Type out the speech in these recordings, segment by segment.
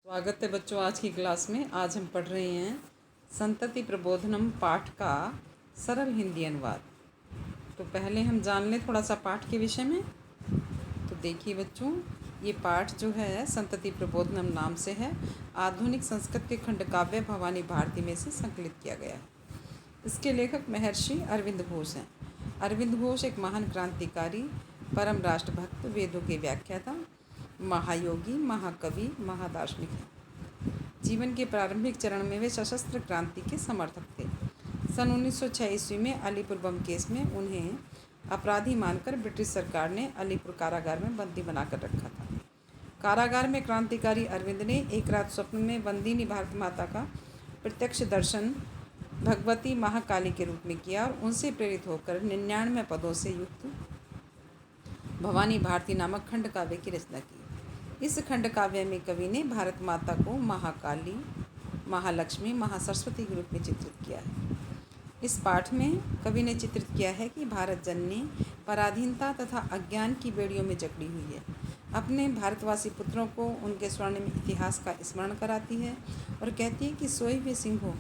स्वागत है बच्चों आज की क्लास में। आज हम पढ़ रहे हैं संतति प्रबोधनम पाठ का सरल हिंदी अनुवाद। तो पहले हम जान लें थोड़ा सा पाठ के विषय में। तो देखिए बच्चों, ये पाठ जो है संतति प्रबोधनम नाम से है। आधुनिक संस्कृत के खंडकाव्य भवानी भारती में से संकलित किया गया है। इसके लेखक महर्षि अरविंद घोष हैं। अरविंद घोष एक महान क्रांतिकारी, परम राष्ट्रभक्त, वेदों के व्याख्याता, महायोगी, महाकवि, महादार्शनिक हैं। जीवन के प्रारंभिक चरण में वे सशस्त्र क्रांति के समर्थक थे। सन 1906 ईस्वी में अलीपुर बम केस में उन्हें अपराधी मानकर ब्रिटिश सरकार ने अलीपुर कारागार में बंदी बनाकर रखा था। कारागार में क्रांतिकारी अरविंद ने एक रात स्वप्न में बंदीनी भारत माता का प्रत्यक्ष दर्शन भगवती महाकाली के रूप में किया और उनसे प्रेरित होकर 99 पदों से युक्त भवानी भारती नामक खंड काव्य की रचना की। इस खंड काव्य में कवि ने भारत माता को महाकाली, महालक्ष्मी, महासरस्वती के रूप में चित्रित किया है। इस पाठ में कवि ने चित्रित किया है कि भारत जननी पराधीनता तथा अज्ञान की बेड़ियों में जकड़ी हुई है। अपने भारतवासी पुत्रों को उनके स्वर्णिम इतिहास का स्मरण कराती है और कहती है कि सोए हुए सिंहों,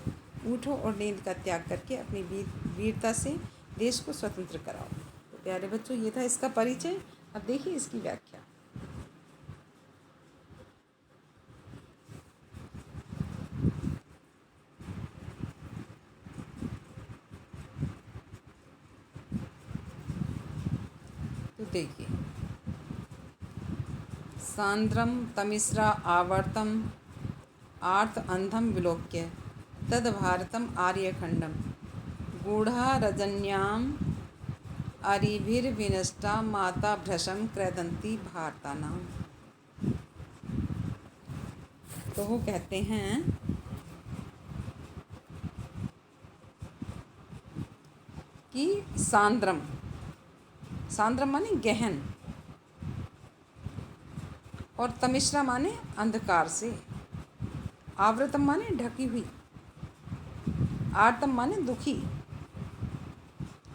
उठो और नींद का त्याग करके अपनी वीरता से देश को स्वतंत्र कराओ। तो प्यारे बच्चों, ये था इसका परिचय। अब देखिए इसकी व्याख्या। तो देखिए, सांद्रम तमिस्रा आवर्तम आर्त अंधम विलोक्य तद भारतम आर्यखंडम गूढ़ा रजन्याम अरिभिर्विनष्टा माता भ्रशम क्रदंती भारतानाम। तो वो कहते हैं कि सांद्रम, सांद्रम माने गहन, और तमिश्रा माने अंधकार से, आवृतम माने ढकी हुई, आर्तम माने दुखी,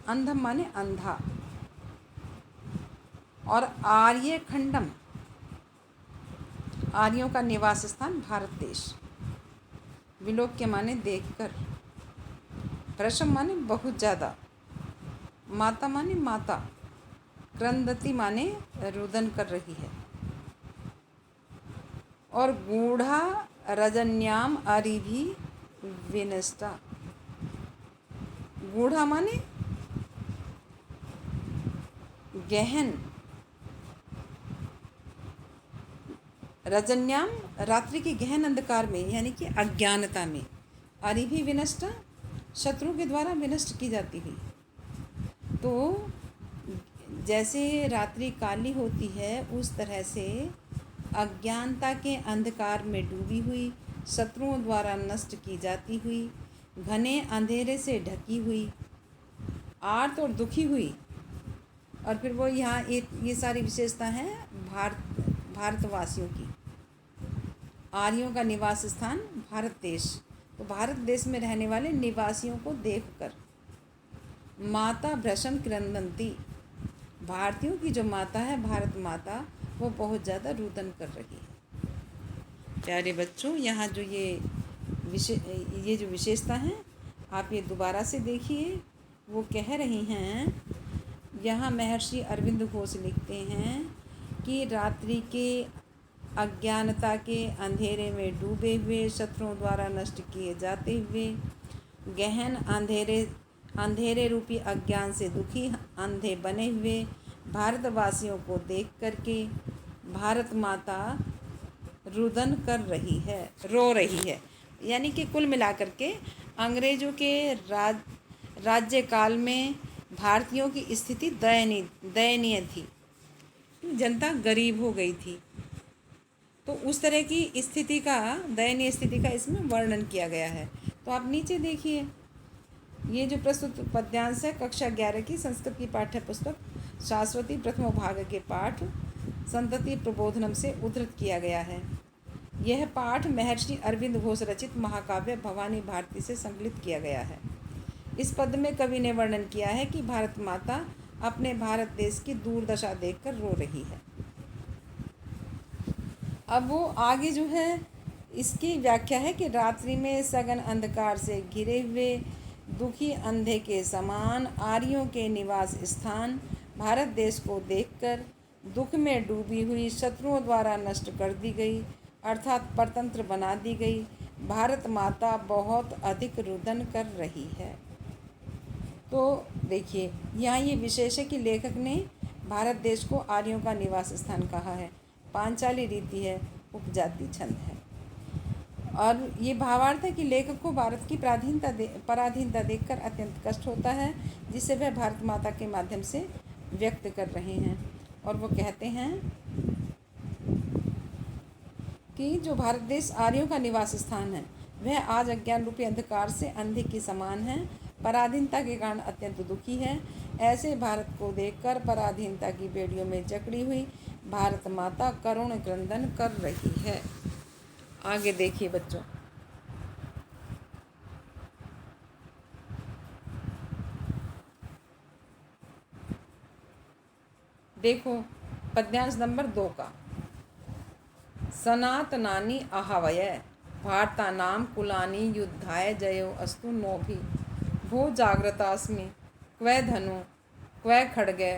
अंधम माने अंधा, और आर्य खंडम, आर्यों का निवास स्थान भारत देश, विलोक्य माने देखकर, भ्रशम माने बहुत ज़्यादा, माता माने माता, क्रंदती माने रुदन कर रही है, और गूढ़ा रजन्याम अरिभि विनष्टा, गूढ़ा माने गहन, रजन्याम रात्रि के गहन अंधकार में यानी कि अज्ञानता में, अरिभि विनष्टा शत्रु के द्वारा विनष्ट की जाती हुई। तो जैसे रात्रि काली होती है उस तरह से अज्ञानता के अंधकार में डूबी हुई, शत्रुओं द्वारा नष्ट की जाती हुई, घने अंधेरे से ढकी हुई, आर्त और दुखी हुई। और फिर वो यहाँ ये सारी विशेषता हैं भारतवासियों की। आर्यों का निवास स्थान भारत देश, तो भारत देश में रहने वाले निवासियों को देखकर माता भ्रशम क्रंदंती, भारतीयों की जो माता है भारत माता, वो बहुत ज़्यादा रुदन कर रही है। प्यारे बच्चों, यहाँ जो ये जो विशेषता हैं आप ये दोबारा से देखिए। वो कह रही हैं, यहाँ महर्षि अरविंद घोष लिखते हैं कि रात्रि के अज्ञानता के अंधेरे में डूबे हुए, शत्रुओं द्वारा नष्ट किए जाते हुए, गहन अंधेरे रूपी अज्ञान से दुखी, अंधे बने हुए भारतवासियों को देख करके भारत माता रुदन कर रही है, रो रही है। यानी कि कुल मिलाकर के अंग्रेज़ों के राज्यकाल में भारतीयों की स्थिति दयनीय थी, जनता गरीब हो गई थी। तो उस तरह की स्थिति का, दयनीय स्थिति का इसमें वर्णन किया गया है। तो आप नीचे देखिए, ये जो प्रस्तुत पद्यांश है कक्षा 11 की संस्कृत की पाठ्य पुस्तक शाश्वती प्रथम भाग के पाठ संतति प्रबोधनम से उद्धृत किया गया है। यह पाठ महर्षि अरविंद घोष रचित महाकाव्य भवानी भारती से संकलित किया गया है। इस पद में कवि ने वर्णन किया है कि भारत माता अपने भारत देश की दुर्दशा देखकर रो रही है। अब वो आगे जो है इसकी व्याख्या है कि रात्रि में सघन अंधकार से घिरे हुए दुखी अंधे के समान आर्यों के निवास स्थान भारत देश को देखकर दुख में डूबी हुई शत्रुओं द्वारा नष्ट कर दी गई, अर्थात परतंत्र बना दी गई भारत माता बहुत अधिक रुदन कर रही है। तो देखिए, यहाँ ये विशेष है कि लेखक ने भारत देश को आर्यों का निवास स्थान कहा है। पांचाली रीति है, उपजाति छंद है। और ये भावार्थ है कि लेखक को भारत की पराधीनता देखकर अत्यंत कष्ट होता है, जिसे वह भारत माता के माध्यम से व्यक्त कर रहे हैं। और वो कहते हैं कि जो भारत देश आर्यों का निवास स्थान है, वह आज अज्ञान रूपी अंधकार से अंधे के समान है, पराधीनता के कारण अत्यंत दुखी है। ऐसे भारत को देखकर पराधीनता की बेड़ियों में जकड़ी हुई भारत माता करुण क्रंदन कर रही है। आगे देखिए बच्चों, देखो पद्यांश नंबर 2 का। सनातनानि आहावय भारतानां कुलानि युद्धाय जयो अस्तु नोभि भो जाग्रतास्मि क्वै धनु क्वै खड्गे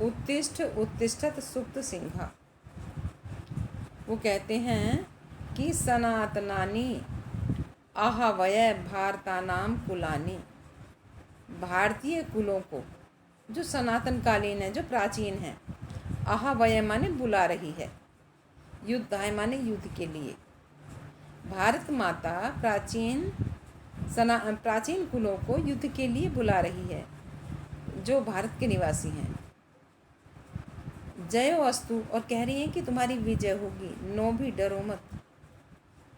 उत्तिष्ठ उत्तिष्ठत सुप्त सिंहा। वो कहते हैं कि सनातनानि आहावय भारतानां कुलानि, भारतीय कुलों को, जो सनातनकालीन है, जो प्राचीन है, आहावय माने बुला रही है, युद्धाय माने युद्ध के लिए। भारत माता प्राचीन कुलों को युद्ध के लिए बुला रही है, जो भारत के निवासी हैं। जयो अस्तु, और कह रही है कि तुम्हारी विजय होगी, नो भी डरो मत।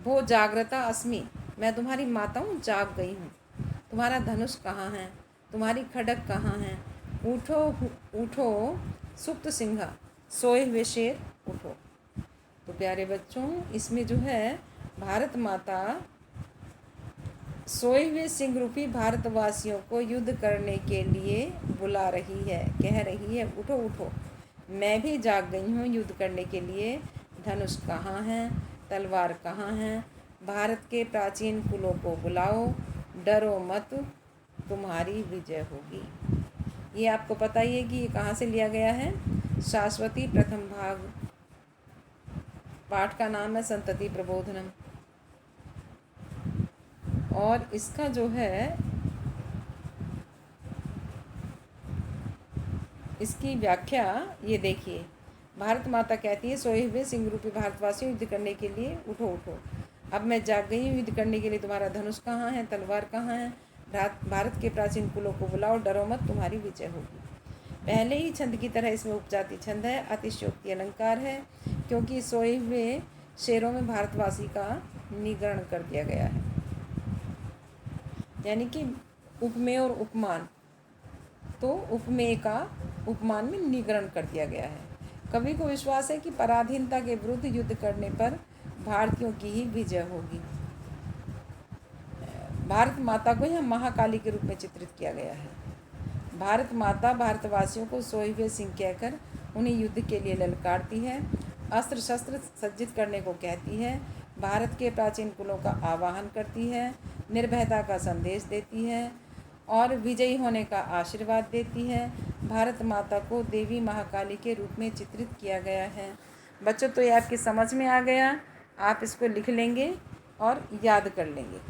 भो जाग्रता अस्मि, मैं तुम्हारी माता हूँ, जाग गई हूँ। तुम्हारा धनुष कहाँ है, तुम्हारी खड्ग कहाँ है, उठो उठो सुप्त सिंहा, सोए हुए शेर उठो। तो प्यारे बच्चों, इसमें जो है भारत माता सोए हुए सिंह रूपी भारतवासियों को युद्ध करने के लिए बुला रही है, कह रही है उठो उठो, मैं भी जाग गई हूँ युद्ध करने के लिए। धनुष कहाँ है, तलवार कहाँ है, भारत के प्राचीन कुलों को बुलाओ, डरो मत, तुम्हारी विजय होगी। ये आपको पता ही है कि ये कहाँ से लिया गया है। शाश्वती प्रथम भाग, पाठ का नाम है संतति प्रबोधनम। और इसका जो है, इसकी व्याख्या ये देखिए। भारत माता कहती है, सोए हुए सिंह रूपी भारतवासियों युद्ध करने के लिए उठो उठो, अब मैं जाग गई हूँ युद्ध करने के लिए। तुम्हारा धनुष कहाँ है, तलवार कहाँ है, भारत के प्राचीन कुलों को बुलाओ, डरो मत, तुम्हारी विजय होगी। पहले ही छंद की तरह इसमें उपजाति छंद है, अतिशयोक्ति अलंकार है, क्योंकि सोए हुए शेरों में भारतवासी का निगरण कर दिया गया है, यानी कि उपमेय और उपमान। तो उपमेय का उपमान में निगरण कर दिया गया है। कवि को विश्वास है कि पराधीनता के विरुद्ध युद्ध करने पर भारतीयों की ही विजय होगी। भारत माता को यहाँ महाकाली के रूप में चित्रित किया गया है। भारत माता भारतवासियों को सोए हुए सिंह कहकर उन्हें युद्ध के लिए ललकारती है, अस्त्र शस्त्र सज्जित करने को कहती है, भारत के प्राचीन कुलों का आवाहन करती है, निर्भयता का संदेश देती है और विजयी होने का आशीर्वाद देती है। भारत माता को देवी महाकाली के रूप में चित्रित किया गया है। बच्चों, तो ये आपकी समझ में आ गया, आप इसको लिख लेंगे और याद कर लेंगे।